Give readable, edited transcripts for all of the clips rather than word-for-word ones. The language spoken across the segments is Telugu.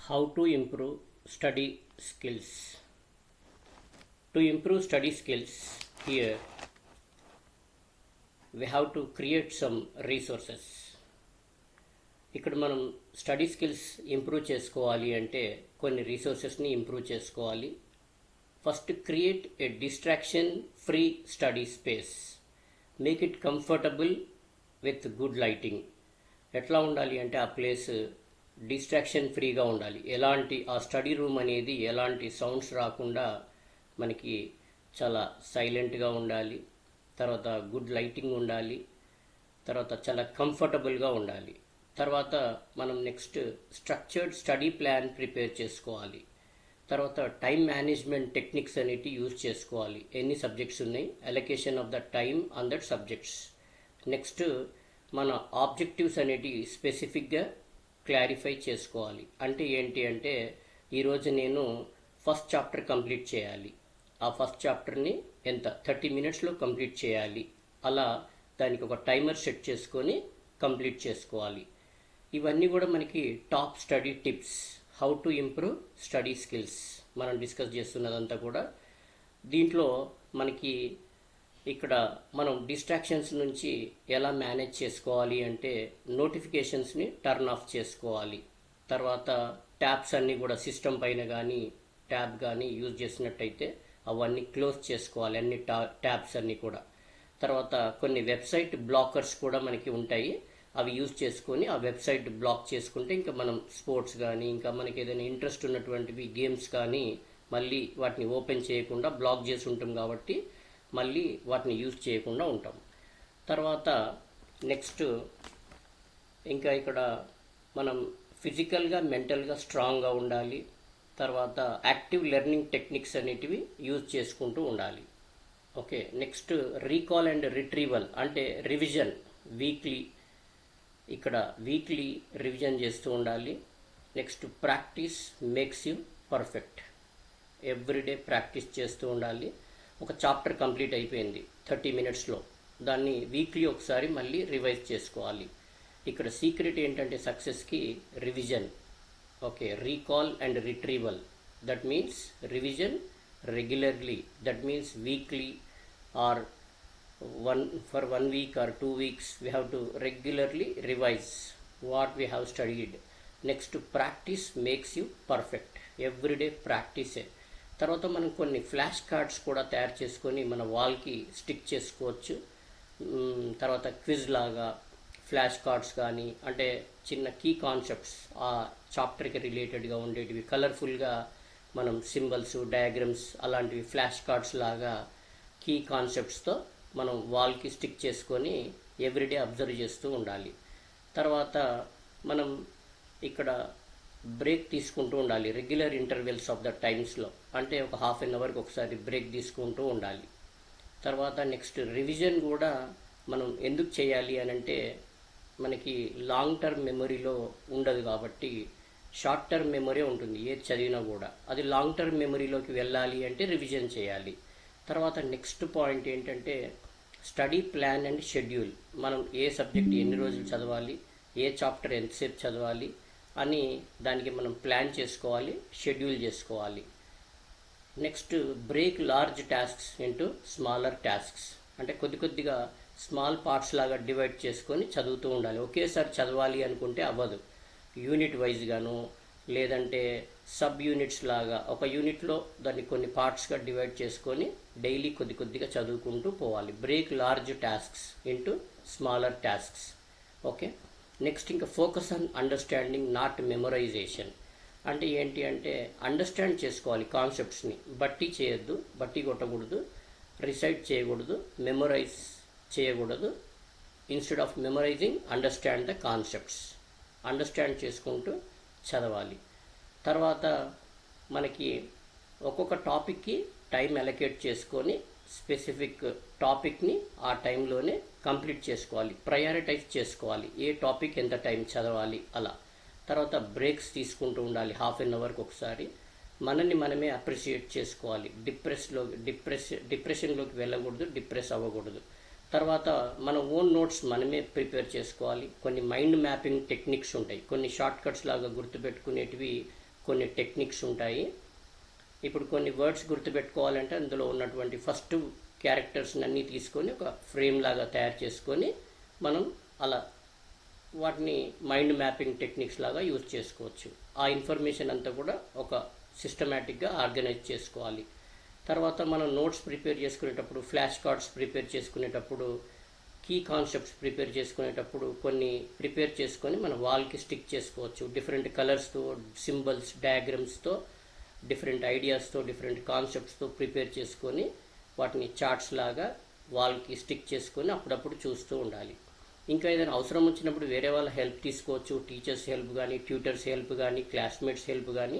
How to improve study skills. To improve study skills, here we have to create some resources. ఇక్కడ మనం స్టడీ స్కిల్స్ ఇంప్రూవ్ చేసుకోవాలి అంటే కొన్ని రీసోర్సెస్ని ఇంప్రూవ్ చేసుకోవాలి. First create a distraction free study space. Make it comfortable with good lighting. ఎట్లా ఉండాలి అంటే ఆ ప్లేస్ డిస్ట్రాక్షన్ ఫ్రీగా ఉండాలి. ఎలాంటి ఆ స్టడీ రూమ్ అనేది ఎలాంటి సౌండ్స్ రాకుండా మనకి చాలా సైలెంట్గా ఉండాలి. తర్వాత గుడ్ లైటింగ్ ఉండాలి. తర్వాత చాలా కంఫర్టబుల్గా ఉండాలి. తర్వాత మనం next structured study plan prepare చేసుకోవాలి. తర్వాత టైం మేనేజ్మెంట్ టెక్నిక్స్ అనేవి యూజ్ చేసుకోవాలి. ఎన్ని సబ్జెక్ట్స్ ఉన్నాయి, allocation of the time on that subjects. Next మన ఆబ్జెక్టివ్స్ అనేటివి స్పెసిఫిక్గా క్లారిఫై చేసుకోవాలి. అంటే ఏంటి అంటే ఈరోజు నేను ఫస్ట్ చాప్టర్ కంప్లీట్ చేయాలి. ఆ ఫస్ట్ చాప్టర్ని ఎంత 30 minutesలో కంప్లీట్ చేయాలి. అలా దానికి ఒక టైమర్ సెట్ చేసుకొని కంప్లీట్ చేసుకోవాలి. ఇవన్నీ కూడా మనకి top study tips, how to improve study skills మనం డిస్కస్ చేస్తున్నదంతా కూడా. దీంట్లో మనకి ఇక్కడ మనం డిస్ట్రాక్షన్స్ నుంచి ఎలా మేనేజ్ చేసుకోవాలి అంటే నోటిఫికేషన్స్ని టర్న్ ఆఫ్ చేసుకోవాలి. తర్వాత ట్యాబ్స్ అన్నీ కూడా సిస్టమ్ పైన కానీ ట్యాబ్ కానీ యూజ్ చేసినట్టయితే అవన్నీ క్లోజ్ చేసుకోవాలి, అన్ని ట్యాబ్స్ అన్నీ కూడా. తర్వాత కొన్ని వెబ్సైట్ బ్లాకర్స్ కూడా మనకి ఉంటాయి. అవి యూజ్ చేసుకొని ఆ వెబ్సైట్ బ్లాక్ చేసుకుంటే ఇంకా మనం స్పోర్ట్స్ కానీ ఇంకా మనకి ఏదైనా ఇంట్రెస్ట్ ఉన్నటువంటివి గేమ్స్ కానీ మళ్ళీ వాటిని ఓపెన్ చేయకుండా బ్లాక్ చేసి ఉంటాం కాబట్టి మళ్ళీ వాటిని యూజ్ చేయకుండా ఉంటాం. తర్వాత నెక్స్ట్ ఇంకా ఇక్కడ మనం ఫిజికల్గా మెంటల్గా స్ట్రాంగ్గా ఉండాలి. తర్వాత యాక్టివ్ లెర్నింగ్ టెక్నిక్స్ అనేటివి యూజ్ చేసుకుంటూ ఉండాలి. Okay, next recall and retrieval అంటే రివిజన్. ఇక్కడ వీక్లీ రివిజన్ చేస్తూ ఉండాలి. Next practice makes you perfect. Everyday practice చేస్తూ ఉండాలి. ఒక చాప్టర్ కంప్లీట్ అయిపోయింది 30 minutesలో, దాన్ని వీక్లీ ఒకసారి మళ్ళీ రివైజ్ చేసుకోవాలి. ఇక్కడ సీక్రెట్ ఏంటంటే సక్సెస్కి revision. Okay, recall and retrieval, that means revision regularly, that means weekly or for 1 week or 2 weeks we have to regularly revise what we have studied. Next, practice makes you perfect. Everyday practice. తర్వాత మనం కొన్ని ఫ్లాష్ కార్డ్స్ కూడా తయారు చేసుకొని మన వాల్కి స్టిక్ చేసుకోవచ్చు. తర్వాత క్విజ్ లాగా ఫ్లాష్ కార్డ్స్ కానీ అంటే చిన్న కీ కాన్సెప్ట్స్ ఆ చాప్టర్కి రిలేటెడ్గా ఉండేటివి కలర్ఫుల్గా మనం సింబల్స్, డయాగ్రామ్స్ అలాంటివి ఫ్లాష్ కార్డ్స్ లాగా కీ కాన్సెప్ట్స్తో మనం వాల్కి స్టిక్ చేసుకొని ఎవ్రీడే అబ్జర్వ్ చేస్తూ ఉండాలి. తర్వాత మనం ఇక్కడ బ్రేక్ తీసుకుంటూ ఉండాలి రెగ్యులర్ ఇంటర్వెల్స్ ఆఫ్ ద టైమ్స్లో. అంటే ఒక ½ an hourకి ఒకసారి బ్రేక్ తీసుకుంటూ ఉండాలి. తర్వాత నెక్స్ట్ రివిజన్ కూడా మనం ఎందుకు చేయాలి అని అంటే మనకి లాంగ్ టర్మ్ మెమరీలో ఉండదు కాబట్టి షార్ట్ టర్మ్ మెమరీ ఉంటుంది ఏది చదివినా కూడా. అది లాంగ్ టర్మ్ మెమరీలోకి వెళ్ళాలి అంటే రివిజన్ చేయాలి. తర్వాత నెక్స్ట్ పాయింట్ ఏంటంటే స్టడీ ప్లాన్ అండ్ షెడ్యూల్. మనం ఏ సబ్జెక్ట్ ఎన్ని రోజులు చదవాలి, ఏ చాప్టర్ ఎంతసేపు చదవాలి అని దానికి మనం ప్లాన్ చేసుకోవాలి, షెడ్యూల్ చేసుకోవాలి. Next break large tasks into smaller tasks. అంటే కొద్దిగా స్మాల్ పార్ట్స్ లాగా డివైడ్ చేసుకొని చదువుతూ ఉండాలి. ఒకేసారి చదవాలి అనుకుంటే అవ్వదు. యూనిట్ వైజ్గాను లేదంటే సబ్ యూనిట్స్ లాగా ఒక యూనిట్లో దాన్ని కొన్ని పార్ట్స్గా డివైడ్ చేసుకొని డైలీ కొద్దిగా చదువుకుంటూ పోవాలి. Break large tasks into smaller tasks. Okay, next ఇంకా focus on understanding not memorization. అంటే ఏంటి అంటే అండర్స్టాండ్ చేసుకోవాలి కాన్సెప్ట్స్ని. బట్టి చేయొద్దు, బట్టి కొట్టకూడదు, రిసైట్ చేయకూడదు, మెమరైజ్ చేయకూడదు. Instead of memorising understand the concepts. Understand చేసుకుంటూ చదవాలి. తర్వాత మనకి ఒక్కొక్క టాపిక్కి టైం అలొకేట్ చేసుకొని స్పెసిఫిక్ టాపిక్ని ఆ టైంలోనే కంప్లీట్ చేసుకోవాలి, ప్రయారిటైజ్ చేసుకోవాలి, ఏ టాపిక్ ఎంత టైం చదవాలి అలా. తర్వాత బ్రేక్స్ తీసుకుంటూ ఉండాలి ½ an hourకి ఒకసారి. మనల్ని మనమే అప్రిషియేట్ చేసుకోవాలి. డిప్రెషన్లోకి వెళ్ళకూడదు, డిప్రెస్ అవ్వకూడదు. తర్వాత మన ఓన్ నోట్స్ మనమే ప్రిపేర్ చేసుకోవాలి. కొన్ని మైండ్ మ్యాపింగ్ టెక్నిక్స్ ఉంటాయి, కొన్ని షార్ట్ కట్స్ లాగా గుర్తుపెట్టుకునేటివి కొన్ని టెక్నిక్స్ ఉంటాయి. ఇప్పుడు కొన్ని వర్డ్స్ గుర్తుపెట్టుకోవాలంటే అందులో ఉన్నటువంటి ఫస్ట్ క్యారెక్టర్స్ని అన్నీ తీసుకొని ఒక ఫ్రేమ్ లాగా తయారు చేసుకొని మనం అలా వాటిని మైండ్ మ్యాపింగ్ టెక్నిక్స్ లాగా యూజ్ చేసుకోవచ్చు. ఆ ఇన్ఫర్మేషన్ అంతా కూడా ఒక సిస్టమేటిక్గా ఆర్గనైజ్ చేసుకోవాలి. తర్వాత మనం నోట్స్ ప్రిపేర్ చేసుకునేటప్పుడు, ఫ్లాష్ కార్డ్స్ ప్రిపేర్ చేసుకునేటప్పుడు, కీ కాన్సెప్ట్స్ ప్రిపేర్ చేసుకునేటప్పుడు కొన్ని ప్రిపేర్ చేసుకొని మన వాల్కి స్టిక్ చేసుకోవచ్చు. డిఫరెంట్ కలర్స్తో, సింబల్స్, డయాగ్రామ్స్తో, డిఫరెంట్ ఐడియాస్తో, డిఫరెంట్ కాన్సెప్ట్స్తో ప్రిపేర్ చేసుకొని వాటిని చార్ట్స్ లాగా వాల్కి స్టిక్ చేసుకొని అప్పుడప్పుడు చూస్తూ ఉండాలి. ఇంకా ఏదైనా అవసరం వచ్చినప్పుడు వేరే వాళ్ళ హెల్ప్ తీసుకోవచ్చు. టీచర్స్ హెల్ప్ కానీ, ట్యూటర్స్ హెల్ప్ కానీ, క్లాస్మేట్స్ హెల్ప్ కానీ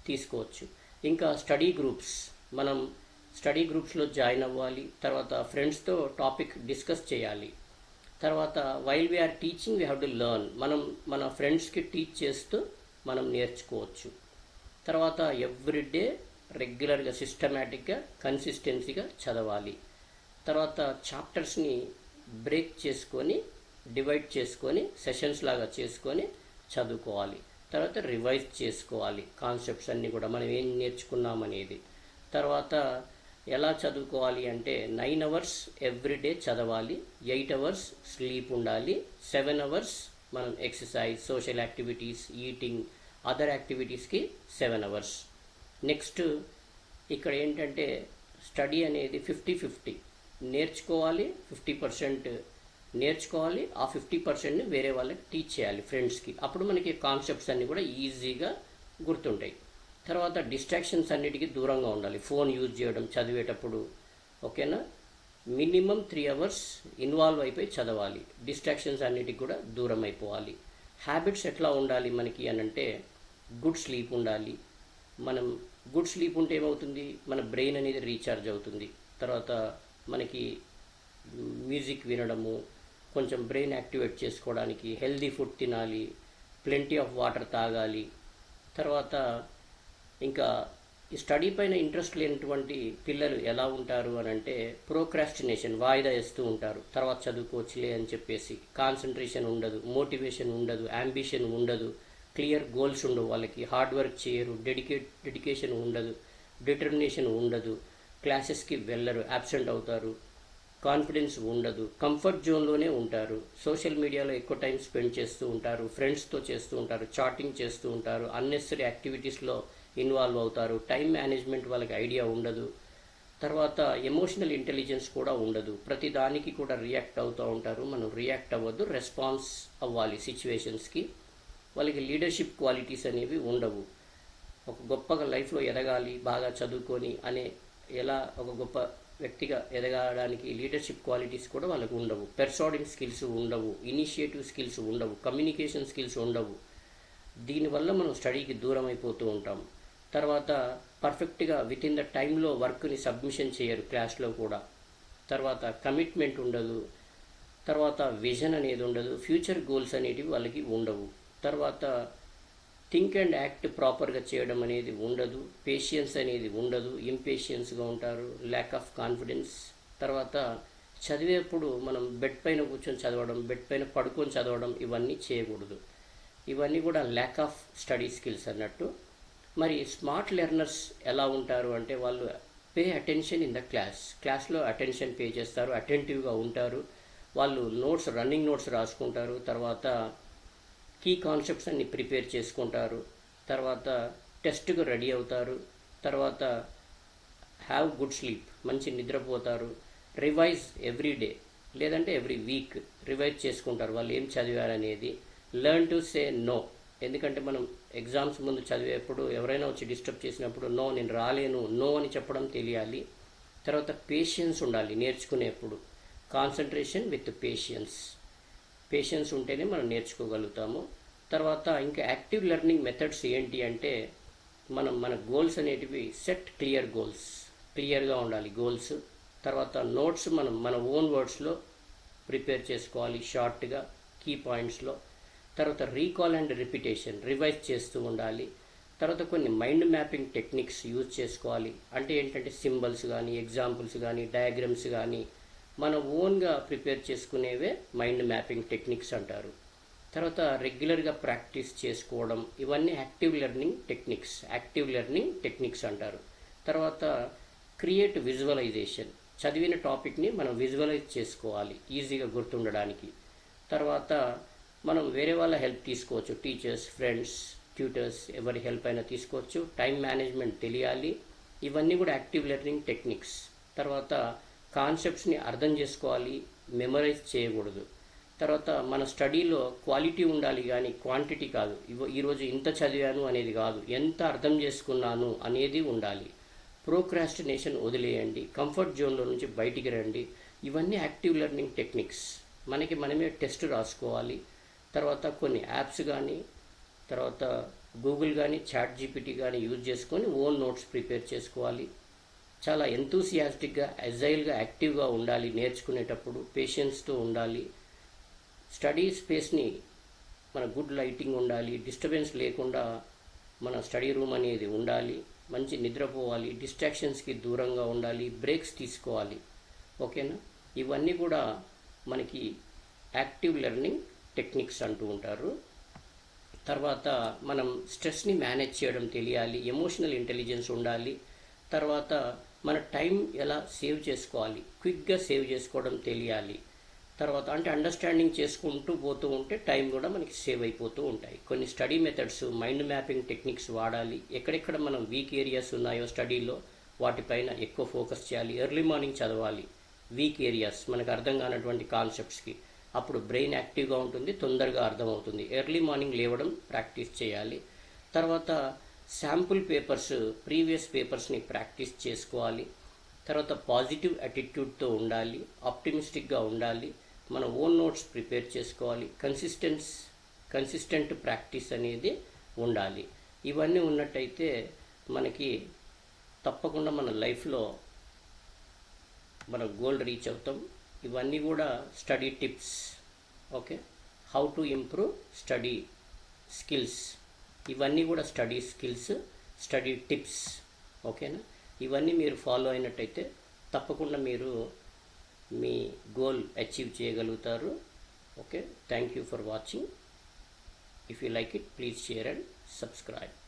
తీసుకోవచ్చు. ఇంకా స్టడీ గ్రూప్స్, మనం స్టడీ గ్రూప్స్లో జాయిన్ అవ్వాలి. తర్వాత ఫ్రెండ్స్తో టాపిక్ డిస్కస్ చేయాలి. తర్వాత while we are teaching we have to learn, మనం మన ఫ్రెండ్స్కి టీచ్ చేస్తూ మనం నేర్చుకోవచ్చు. తర్వాత ఎవ్రీడే రెగ్యులర్గా, సిస్టమేటిక్గా, కన్సిస్టెన్సీగా చదవాలి. తర్వాత చాప్టర్స్ని బ్రేక్ చేసుకొని, డివైడ్ చేసుకొని, సెషన్స్ లాగా చేసుకొని చదువుకోవాలి. తర్వాత రివైజ్ చేసుకోవాలి కాన్సెప్ట్స్ అన్నీ కూడా మనం ఏం నేర్చుకున్నామనేది. తర్వాత ఎలా చదువుకోవాలి అంటే 9 hours ఎవ్రీడే చదవాలి, 8 hours స్లీప్ ఉండాలి, 7 hours మనం exercise, social activities, eating, other యాక్టివిటీస్కి 7 hours. నెక్స్ట్ ఇక్కడ ఏంటంటే స్టడీ అనేది 50-50 నేర్చుకోవాలి, 50% నేర్చుకోవాలి, ఆ 50%ని వేరే వాళ్ళకి టీచ్ చేయాలి, ఫ్రెండ్స్కి. అప్పుడు మనకి కాన్సెప్ట్స్ అన్నీ కూడా ఈజీగా గుర్తుంటాయి. తర్వాత డిస్ట్రాక్షన్స్ అన్నిటికీ దూరంగా ఉండాలి. ఫోన్ యూజ్ చేయడం చదివేటప్పుడు, ఓకేనా. మినిమం 3 hours ఇన్వాల్వ్ అయిపోయి చదవాలి. డిస్ట్రాక్షన్స్ అన్నిటికి కూడా దూరం అయిపోవాలి. హ్యాబిట్స్ ఎట్లా ఉండాలి మనకి అని అంటే గుడ్ స్లీప్ ఉండాలి. మనం గుడ్ స్లీప్ ఉంటే ఏమవుతుంది, మన బ్రెయిన్ అనేది రీఛార్జ్ అవుతుంది. తర్వాత మనకి మ్యూజిక్ వినడము, కొంచెం బ్రెయిన్ యాక్టివేట్ చేసుకోవడానికి హెల్దీ ఫుడ్ తినాలి, ప్లెంటీ ఆఫ్ వాటర్ తాగాలి. తర్వాత ఇంకా ఈ స్టడీ పైన ఇంట్రెస్ట్ లేనటువంటి పిల్లలు ఎలా ఉంటారు అని అంటే ప్రోక్రాస్టినేషన్, వాయిదా వేస్తూ ఉంటారు. తర్వాత చదువుకోవచ్చులే అని చెప్పేసి కాన్సన్ట్రేషన్ ఉండదు, మోటివేషన్ ఉండదు, అంబిషన్ ఉండదు, క్లియర్ గోల్స్ ఉండవు వాళ్ళకి, హార్డ్ వర్క్ చేయరు, డెడికేషన్ ఉండదు, డిటర్మినేషన్ ఉండదు, క్లాసెస్కి వెళ్ళరు, అబ్సెంట్ అవుతారు, కాన్ఫిడెన్స్ ఉండదు, కంఫర్ట్ జోన్లోనే ఉంటారు, సోషల్ మీడియాలో ఎక్కువ టైం స్పెండ్ చేస్తూ ఉంటారు, ఫ్రెండ్స్తో చేస్తూ ఉంటారు, చాటింగ్ చేస్తూ ఉంటారు, అన్నెసరీ యాక్టివిటీస్లో ఇన్వాల్వ్ అవుతారు, టైం మేనేజ్మెంట్ వాళ్ళకి ఐడియా ఉండదు. తర్వాత ఎమోషనల్ ఇంటెలిజెన్స్ కూడా ఉండదు, ప్రతి దానికి కూడా రియాక్ట్ అవుతూ ఉంటారు. మనం రియాక్ట్ అవ్వద్దు, రెస్పాన్స్ అవ్వాలి సిచ్యువేషన్స్కి. వాళ్ళకి లీడర్షిప్ క్వాలిటీస్ అనేవి ఉండవు. ఒక గొప్పగా లైఫ్లో ఎదగాలి, బాగా చదువుకొని అనే, ఎలా ఒక గొప్ప వ్యక్తిగా ఎదగడానికి లీడర్షిప్ క్వాలిటీస్ కూడా వాళ్ళకు ఉండవు. పెర్సువాడింగ్ స్కిల్స్ ఉండవు, ఇనిషియేటివ్ స్కిల్స్ ఉండవు, కమ్యూనికేషన్ స్కిల్స్ ఉండవు. దీనివల్ల మనం స్టడీకి దూరం అయిపోతూ ఉంటాం. తర్వాత పర్ఫెక్ట్గా విత్ ఇన్ ద టైంలో వర్క్ని సబ్మిషన్ చేయరు క్లాస్లో కూడా. తర్వాత కమిట్మెంట్ ఉండదు. తర్వాత విజన్ అనేది ఉండదు, ఫ్యూచర్ గోల్స్ అనేటివి వాళ్ళకి ఉండవు. తర్వాత థింక్ అండ్ యాక్ట్ ప్రాపర్గా చేయడం అనేది ఉండదు, పేషియన్స్ అనేది ఉండదు, ఇంపేషియన్స్గా ఉంటారు, ల్యాక్ ఆఫ్ కాన్ఫిడెన్స్. తర్వాత చదివేప్పుడు మనం బెడ్ పైన కూర్చొని చదవడం, బెడ్ పైన పడుకొని చదవడం ఇవన్నీ చేయకూడదు. ఇవన్నీ కూడా ల్యాక్ ఆఫ్ స్టడీ స్కిల్స్ అన్నట్టు. మరి స్మార్ట్ లెర్నర్స్ ఎలా ఉంటారు అంటే వాళ్ళు పే అటెన్షన్ ఇన్ ద క్లాస్లో అటెన్షన్ పే చేస్తారు, అటెంటివ్గా ఉంటారు. వాళ్ళు నోట్స్, రన్నింగ్ నోట్స్ రాసుకుంటారు. తర్వాత కీ కాన్సెప్ట్స్ అన్ని ప్రిపేర్ చేసుకుంటారు. తర్వాత టెస్ట్కు రెడీ అవుతారు. తర్వాత హ్యావ్ గుడ్ స్లీప్, మంచి నిద్రపోతారు. రివైజ్ ఎవ్రీ డే లేదంటే ఎవ్రీ వీక్ రివైజ్ చేసుకుంటారు వాళ్ళు ఏం చదివారనేది. లెర్న్ టు సే నో, ఎందుకంటే మనం ఎగ్జామ్స్ ముందు చదివేప్పుడు ఎవరైనా వచ్చి డిస్టర్బ్ చేసినప్పుడు నో, నేను రాలేను, నో అని చెప్పడం తెలియాలి. తర్వాత పేషెన్స్ ఉండాలి నేర్చుకునేప్పుడు. కాన్సన్ట్రేషన్ విత్ పేషెన్స్ ఉంటేనే మనం నేర్చుకోగలుగుతాము. తర్వాత ఇంకా యాక్టివ్ లెర్నింగ్ మెథడ్స్ ఏంటి అంటే మన గోల్స్ అనేటివి సెట్ క్లియర్ గోల్స్, క్లియర్గా ఉండాలి గోల్స్. తర్వాత నోట్స్ మన ఓన్ వర్డ్స్లో ప్రిపేర్ చేసుకోవాలి షార్ట్గా, కీ పాయింట్స్లో. తర్వాత రీకాల్ అండ్ రిపిటేషన్, రివైజ్ చేస్తూ ఉండాలి. తర్వాత కొన్ని మైండ్ మ్యాపింగ్ టెక్నిక్స్ యూజ్ చేసుకోవాలి. అంటే ఏంటంటే సింబల్స్ కానీ, ఎగ్జాంపుల్స్ కానీ, డయాగ్రామ్స్ కానీ మన ఓన్గా ప్రిపేర్ చేసుకునేవే మైండ్ మ్యాపింగ్ టెక్నిక్స్ అంటారు. తర్వాత రెగ్యులర్గా ప్రాక్టీస్ చేసుకోవడం, ఇవన్నీ యాక్టివ్ లెర్నింగ్ టెక్నిక్స్ అంటారు. తర్వాత క్రియేట్ విజువలైజేషన్, చదివిన టాపిక్ని మనం విజువలైజ్ చేసుకోవాలి ఈజీగా గుర్తుండడానికి. తర్వాత మనం వేరే వాళ్ళ హెల్ప్ తీసుకోవచ్చు, టీచర్స్, ఫ్రెండ్స్, ట్యూటర్స్, ఎవరి హెల్ప్ అయినా తీసుకోవచ్చు. టైం మేనేజ్మెంట్ తెలియాలి. ఇవన్నీ కూడా యాక్టివ్ లెర్నింగ్ టెక్నిక్స్. తర్వాత కాన్సెప్ట్స్ని అర్థం చేసుకోవాలి, మెమరైజ్ చేయకూడదు. తర్వాత మన స్టడీలో క్వాలిటీ ఉండాలి కానీ క్వాంటిటీ కాదు. ఈరోజు ఇంత చదివాను అనేది కాదు, ఎంత అర్థం చేసుకున్నాను అనేది ఉండాలి. ప్రోక్రాస్టినేషన్ వదిలేయండి, కంఫర్ట్ జోన్లో నుంచి బయటికి రండి. ఇవన్నీ యాక్టివ్ లెర్నింగ్ టెక్నిక్స్. మనమే టెస్ట్ రాసుకోవాలి. తర్వాత కొన్ని యాప్స్ కానీ, తర్వాత గూగుల్ కానీ, చాట్ జీపీటీ కానీ యూజ్ చేసుకొని ఓన్ నోట్స్ ప్రిపేర్ చేసుకోవాలి. చాలా ఎంతూసియాస్టిక్గా, అజైల్గా, యాక్టివ్గా ఉండాలి. నేర్చుకునేటప్పుడు పేషెన్స్తో ఉండాలి. స్టడీ స్పేస్ని మన గుడ్ లైటింగ్ ఉండాలి, డిస్టర్బెన్స్ లేకుండా మన స్టడీ రూమ్ అనేది ఉండాలి. మంచి నిద్రపోవాలి, డిస్ట్రాక్షన్స్కి దూరంగా ఉండాలి, బ్రేక్స్ తీసుకోవాలి. ఓకేనా? ఇవన్నీ కూడా మనకి యాక్టివ్ లెర్నింగ్ టెక్నిక్స్ అంటూ ఉంటారు. తర్వాత మనం స్ట్రెస్ని మేనేజ్ చేయడం తెలియాలి, ఎమోషనల్ ఇంటెలిజెన్స్ ఉండాలి. తర్వాత మన టైం ఎలా సేవ్ చేసుకోవాలి, క్విక్గా సేవ్ చేసుకోవడం తెలియాలి. తర్వాత అంటే అండర్స్టాండింగ్ చేసుకుంటూ పోతూ ఉంటే టైం కూడా మనకి సేవ్ అయిపోతూ ఉంటాయి. కొన్ని study methods, mind mapping techniques వాడాలి. ఎక్కడెక్కడ మనం వీక్ ఏరియాస్ ఉన్నాయో స్టడీలో వాటిపైన ఎక్కువ ఫోకస్ చేయాలి. ఎర్లీ మార్నింగ్ చదవాలి వీక్ ఏరియాస్, మనకు అర్థం కానటువంటి కాన్సెప్ట్స్కి. అప్పుడు బ్రెయిన్ యాక్టివ్గా ఉంటుంది, తొందరగా అర్థమవుతుంది. ఎర్లీ మార్నింగ్ లేవడం ప్రాక్టీస్ చేయాలి. తర్వాత శాంపుల్ పేపర్స్, ప్రీవియస్ పేపర్స్ని ప్రాక్టీస్ చేసుకోవాలి. తర్వాత పాజిటివ్ యాటిట్యూడ్తో ఉండాలి, ఆప్టిమిస్టిక్గా ఉండాలి. మన ఓన్ నోట్స్ ప్రిపేర్ చేసుకోవాలి. కన్సిస్టెంట్ ప్రాక్టీస్ అనేది ఉండాలి. ఇవన్నీ ఉన్నట్టయితే మనకి తప్పకుండా మన లైఫ్లో మన గోల్ రీచ్ అవుతాం. ఇవన్నీ కూడా study tips. Okay, how to improve study skills, ఇవన్నీ కూడా స్టడీ స్కిల్స్, స్టడీ టిప్స్. ఓకేనా? ఇవన్నీ మీరు ఫాలో అయినట్టయితే తప్పకుండా మీరు మీ గోల్ అచీవ్ చేయగలుగుతారు. Okay, thank you for watching. If you like it, please share and subscribe.